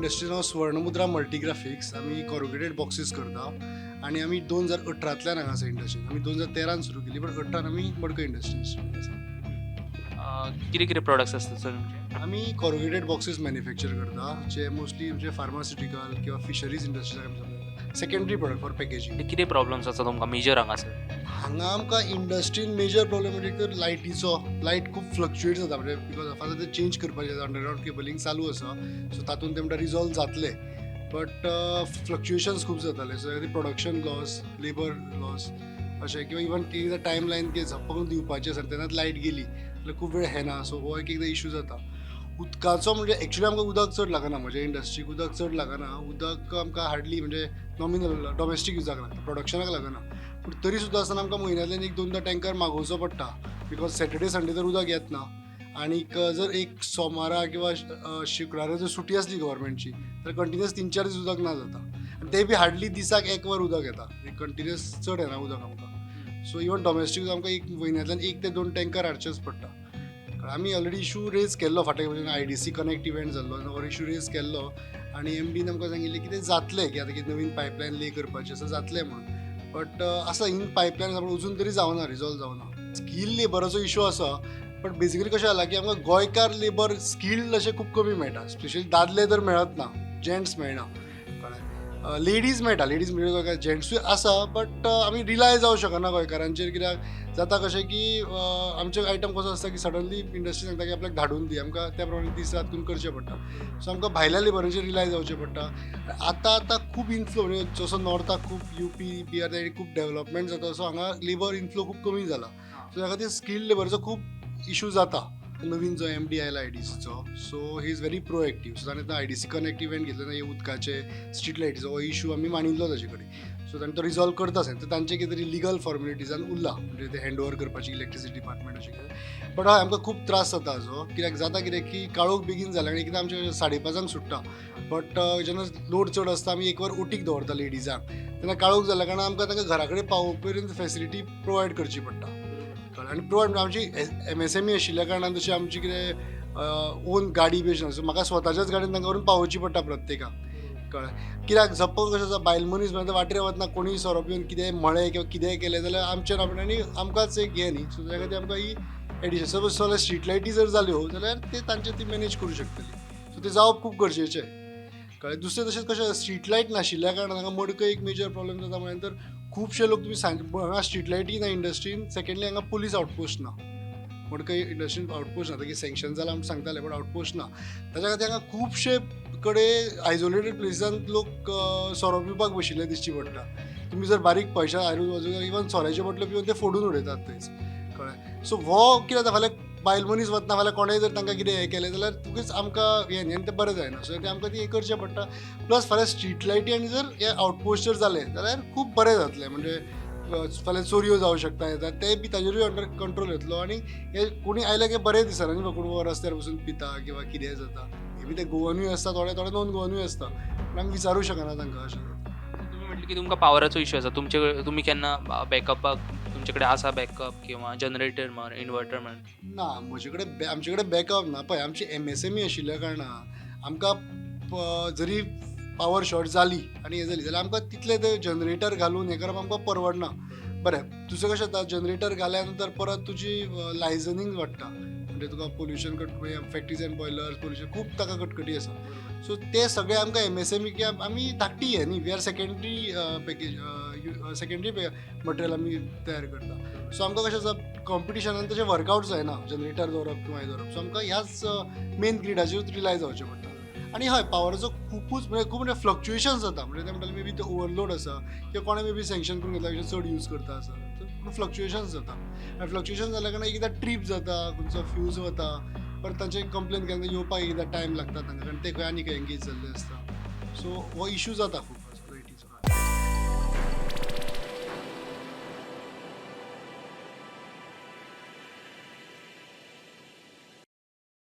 इंडस्ट्रीन हांव स्वर्णमुद्रा मल्टीग्राफिक्स आमी corrugated boxes करता आनी आमी 2018तल्यान हांगा आसा इंडस्ट्रीन. आमी 2013 सुरू केली बट 18 आमी मडकय इंडस्ट्रीन आसा. कितें कितें प्रोडक्ट्स आसतात सर तुमचे? आमी कॉरुगेटेड बॉक्सीस मॅन्युफॅक्चर करता जे मोस्टली म्हणजे फार्मास्युटिकल किंवा fisheries industries secondary product for packaging. कितें प्रॉब्लम्स आसा तुमकां मेजर हांगासर? हांगा आमकां इंडस्ट्रीन मेजर प्रॉब्लम म्हणजे तर लायटीचो. लायट खूब फ्लक्च्युएट जाता म्हणजे बिकॉज फाल्यां ते चेंज करपाचें अंडरग्रावंड केबलिंग चालू आसा सो तातूंत ते म्हणटा रिजॉल्व जातले बट फ्लक्च्युएशन्स खूब जाताले so production loss labour laws अशें किंवा इवन एकदां टायम लायन कितें झप्पकून दिवपाचें आसा तेन्नाच लायट गेली जाल्यार खूब वेळ येना सो हो एक एकदां इशू जाता. उदकाचो म्हणजे एक्चुली आमकां उदक चड लागना म्हणजे इंडस्ट्रीक उदक चड लागना. उदक आमकां हार्डली म्हणजे नॉमिनल डॉमेस्टीक युजाक लागता प्रोडक्शनाक लागना पूण तरी सुद्दां आसतना आमकां म्हयन्यांतल्यान एक दोनदां टँकर मागोवचो पडटा बिकॉज सॅटर्डे संडे तर उदक येत ना. आनीक जर एक सोमारा किंवा शुक्रारा जर सुटी आसली गव्हर्मेंटची तर कंटिन्युअस 3-4 दीस उदक ना जाता आनी ते बी हार्डली दिसाक 1 वर उदक येता कंटिन्युअस चड येना उदक आमकां. सो इवन डॉमेस्टीक आमकां एक म्हयन्यांतल्यान 1 ते 2 टँकर हाडचेच पडटा. आमी ऑलरेडी इशू रेज केल्लो फाटल्या म्हणजे IDC कनेक्ट इव्हेंट जाल्लो हो इशू रेज केल्लो आनी MDन आमकां सांगिल्लें की तें जातलें की आतां कितें नवीन पायपलायन ले करपाचें आसा जातलें म्हणून बट आसा इन पायपलायन अजून तरी जावना रिजॉल्व जावना. स्कील लेबराचो इशू आसा बट बेजिकली कशें जाला की आमकां गोंयकार लेबर स्किल्ड अशे खूब कमी मेळटा स्पेशली दादले तर मेळत ना जेंट्स मेळना कळ्ळें. लेडीज मेळटा लेडीज म्हणजे जेंट्सूय आसा बट आमी रिलाय जावं शकना गोंयकारांचेर कित्याक जाता कशें की आमचे आयटम कसो आसता की सडनली इंडस्ट्री सांगता की आपल्याक धाडून दी आमकां त्या प्रमाणे दीस रात करून करचें पडटा सो आमकां भायल्या लेबरांचेर रिलाय जावचें पडटा. आतां खूब इन्फ्लो म्हणजे जसो नॉर्थाक खूब UP बिहार त्या खूब डेव्हलपमेंट जाता सो हांगा लेबर इन्फ्लो खूब कमी जाला सो त्या खातीर स्किल्ड लेबरचो खूब इशू जाता. नवीन जो MD आयला IDCचो so he is very proactive so ताणें IDC कनेक्ट इव्हेंट घेतले ना उदकाचे स्ट्रीट लायटीचो हो इशू आमी मानिल्लो ताचे कडेन सो ताणें तो रिजॉल्व करता तर तांचे कितें तरी लिगल फॉर्मेलिटीजान उरला म्हणजे ते हँड ओवर करपाची इलेक्ट्रिसिटी डिपार्टमेंट अशें कितें बट हय आमकां खूब त्रास जाता हाजो कित्याक जाता कितें की काळोख बेगीन जाला आनी एकदां आमचे 5:30 सुट्टा बट जेन्ना लोड चड आसता आमी 1 वर ओटीक दवरता लेडिजांक तेन्ना काळोख जाल्या कारणान आमकां तांकां घरा कडेन पावोवप पर्यंत फेसिलिटी प्रोवायड करची पडटा आनी प्रोवायड आमची MSME आशिल्ल्या कारणान तशी आमची कितें ओन गाडी बी अशी म्हाका स्वताच्याच गाडयेन तांकां व्हरून पावोवची पडटा प्रत्येकाक कळ्ळें. कित्याक झप्पक कशें आसा बायल मनीस म्हणटा वाटेर वतना कोणीय सोरोप येवन कितेंय म्हळें किंवा कितेंय केलें जाल्यार आमचेर आनी आमकांच एक हें न्ही सो त्या खातीर आमकां ही एडिशन सपोज जाल्यार स्ट्रीट लायटी जर जाल्यो जाल्यार ते तांचे ती मॅनेज करूं शकतली सो ते जावप खूब गरजेचें कळ्ळें. दुसरें तशेंच कशें स्ट्रीट लायट नाशिल्ल्या कारणान हांगा मडकय एक मेजर प्रॉब्लेम जाता म्हळ्यार तर खुबशे लोक तुमी हांगा स्ट्रीट लायटी ना इंडस्ट्रीन सेकेंडली हांगा पुलीस आउटपोस्ट ना मडकय इंडस्ट्रीन आउटपोस्ट ना ताकी सँक्शन जाला आमी सांगताले बट आउटपोस्ट ना ताच्या खातीर हांगा खुबशे कडेन आयसोलेटेड प्लेसिसांत लोक सोरो पिवपाक बशिल्ले दिश्टी पडटा. तुमी जर बारीक पयशा हाडून वचून इवन सोऱ्याचे बटल्यो पिवन ते फोडून उडयतात थंयच कळ्ळें. सो हो कितें जाता फाल्यां बायल मनीस वतना फाल्यां कोणेंय जर तांकां कितें हें केलें जाल्यार तुगेच आमकां हें न्ही आनी तें बरें जायना सो ते आमकां ती हें करचें पडटा. प्लस फाल्यां स्ट्रीट लायटी आनी जर हे आउटपोस्ट जर जालें जाल्यार खूब बरें जातलें म्हणजे फाल्यां चोरयो जावं शकता येतात ते बी ताजेरूय अंडर कंट्रोल येतलो आनी हे कोणी आयल्यार हें बरें दिसना न्ही कोण रस्त्यार बसून पिता किंवा कितेंय जाता हे बी ते गोवनूय आसता थोडे थोडे नॉन गोवनूय आसता पूण आमी विचारूं शकना तांकां अशें जाता. तुम्ही म्हटलं की तुमकां पावराचो इश्यू आसा तुम्ही केन्ना बॅकअपाक तुमचे कडेन आसा बॅकअप किंवा जनरेटर म्हण इन्वर्टर म्हण? ना म्हजे कडेन आमचे कडेन बॅकअप ना पळय आमची MSME आशिल्ल्या कारणान आमकां जरी पावर शॉर्ट जाली आनी हें जाली जाल्यार आमकां तितले ते जनरेटर घालून हें करप आमकां परवडना. बरें तुजें कशें जाता जनरेटर घाल्या नंतर परत तुजी लायझनिंग वाडटा म्हणजे तुका pollution factories and boilers pollution खूब ताका कटकटी आसा सो ते सगळे आमकां MSME किंवा आमी धाकटी हे न्ही we are secondary package secondary material आमी तयार करता सो आमकां कशें आसा कॉम्पिटिशनान तशें वर्कआवट जायना जनरेटर दवरप किंवा हें दवरप सो आमकां ह्याच मेन ग्रिडाचेर रिलाय जावचें पडटा. आनी हय पावराचो खूब म्हणजे फ्लक्च्युएशन जाता म्हणजे ते म्हणटाले मे बी ते ओवरलोड आसा किंवा कोणें मे बी सँक्शन करून घेतला चड यूज करता आसा पूण फ्लक्च्युएशन जाता आनी फ्लक्च्युएशन जाल्या कारणान एकदां ट्रीप जाता खंयचो फ्यूज वता परत तांचे कंप्लेन केन्ना येवपाक एकदां टायम लागता तांकां कारण ते खंय आनी खंय एंगेज जाल्ले आसता सो हो इशू जाता खूब.